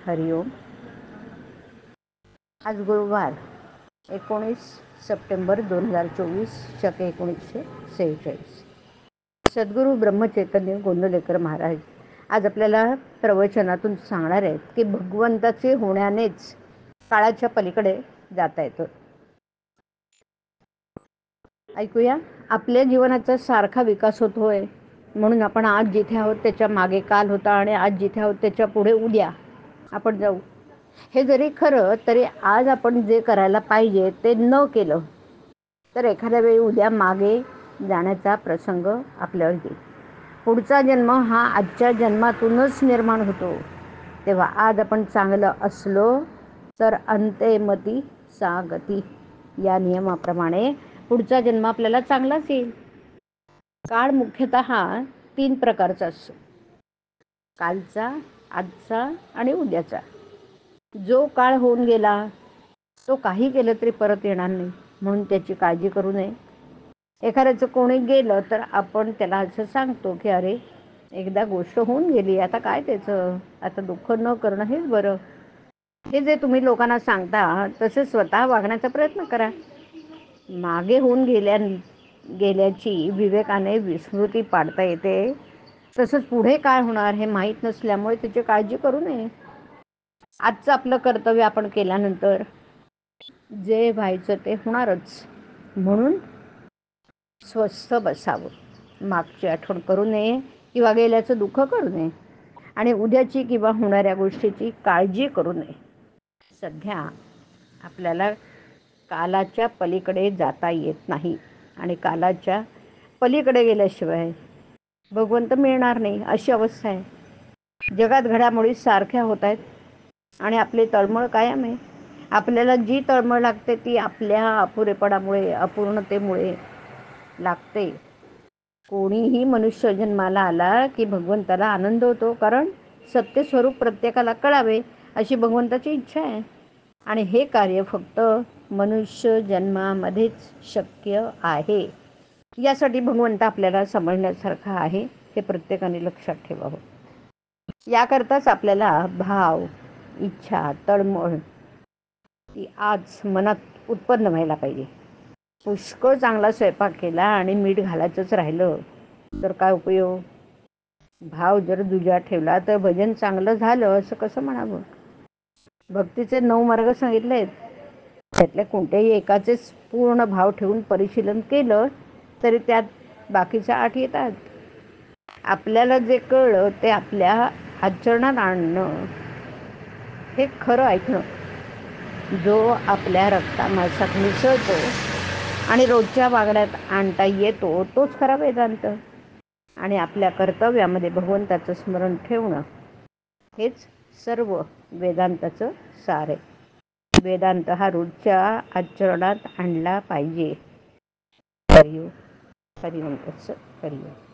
हरिओम. आज गुरुवार 19 सप्टेंबर 2024 शके 1946. सद्गुरू ब्रह्मचैतन्य गोंदवलेकर महाराज आज आपल्याला प्रवचनातून सांगणार आहेत की भगवंताचे होण्यानेच काळाच्या पलीकडे जाता येतं. ऐकूया. आपल्या जीवनाचा सारखा विकास होतोय, म्हणून आपण आज जिथे आहोत त्याच्या मागे काल होता आणि आज जिथे आहोत त्याच्या पुढे उद्या आपण जाऊ. हे जरी खरं तरी आज आपण जे करायला पाहिजे ते न केलं तर एखाद्या वेळी उद्या मागे जाण्याचा प्रसंग आपल्यावर येईल. पुढचा जन्म हा आजच्या जन्मातूनच निर्माण होतो. तेव्हा आज आपण चांगलं असलो तर अंतेमती सा गती या नियमाप्रमाणे पुढचा जन्म आपल्याला चांगलाच येईल. काळ मुख्यतः 3 प्रकारचा असतो: कालचा, आजचा आणि उद्याचा. जो काळ होऊन गेला तो काही केलं तरी परत येणार नाही, म्हणून त्याची काळजी करू नये. एखाद्याचं कोणी गेलं तर आपण त्याला असं सांगतो की अरे एकदा गोष्ट होऊन गेली, आता काय त्याचं, आता दुःख न करणं हेच बरं. हे जे तुम्ही लोकांना सांगता तसे स्वतः वागण्याचा प्रयत्न करा. मागे होऊन गेल्याची विवेकाने विस्मृती पाडता येते, तसंच पुढे काय होणार हे माहीत नसल्यामुळे त्याची काळजी करू नये. आजचं आपलं कर्तव्य आपण केल्यानंतर जे व्हायचं ते होणारच, म्हणून स्वस्थ बसावं. मागची आठवण करू नये किंवा गेल्याचं दुःख करू नये आणि उद्याची किंवा होणाऱ्या गोष्टीची काळजी करू नये. सध्या आपल्याला कालाच्या पलीकडे जाता येत नाही आणि कालाच्या पलीकडे गेल्याशिवाय भगवंत मिळणार नाही, अशी अवस्था आहे. जगात घडामोडी सारख्या होत आहेत आणि आपली तळमळ कायम आहे. आपल्याला जी तळमळ लागते ती आपल्या अपुरेपणामुळे, अपूर्णतेमुळे लागते. कोणीही मनुष्य जन्माला आला की भगवंताला आनंद होतो, कारण सत्यस्वरूप प्रत्येकाला कळावे अशी भगवंताची इच्छा आहे. आणि हे कार्य फक्त मनुष्य जन्मामध्येच शक्य आहे. यासाठी भगवंत आपल्याला समजण्यासारखा आहे, हे प्रत्येकाने लक्षात ठेवावं. याकरताच आपल्याला भाव, इच्छा, तळमळ ती आज मनात उत्पन्न व्हायला पाहिजे. पुष्कळ चांगला स्वयंपाक केला आणि मीठ घालायचंच राहिलं तर काय उपयोग? भाव जर दुजा ठेवला तर भजन चांगलं झालं असं कसं म्हणावं? भक्तीचे 9 मार्ग सांगितले आहेत, त्यातल्या कोणत्याही एकाचेच पूर्ण भाव ठेवून परिशीलन केलं तरी त्यात बाकीच्या 8 येतात. आपल्याला जे कळलं ते आपल्या आचरणात आणणं हे खरं ऐकणं. जो आपल्या रक्तामांसात मिसळतो आणि रोजच्या वागण्यात आणता येतो तोच खरा वेदांत. आणि आपल्या कर्तव्यामध्ये भगवंताचं स्मरण ठेवणं हेच सर्व वेदांताचं सार आहे. वेदांत हा रोजच्या आचरणात आणला पाहिजे. हरिओम. हरिओम. हरिओम.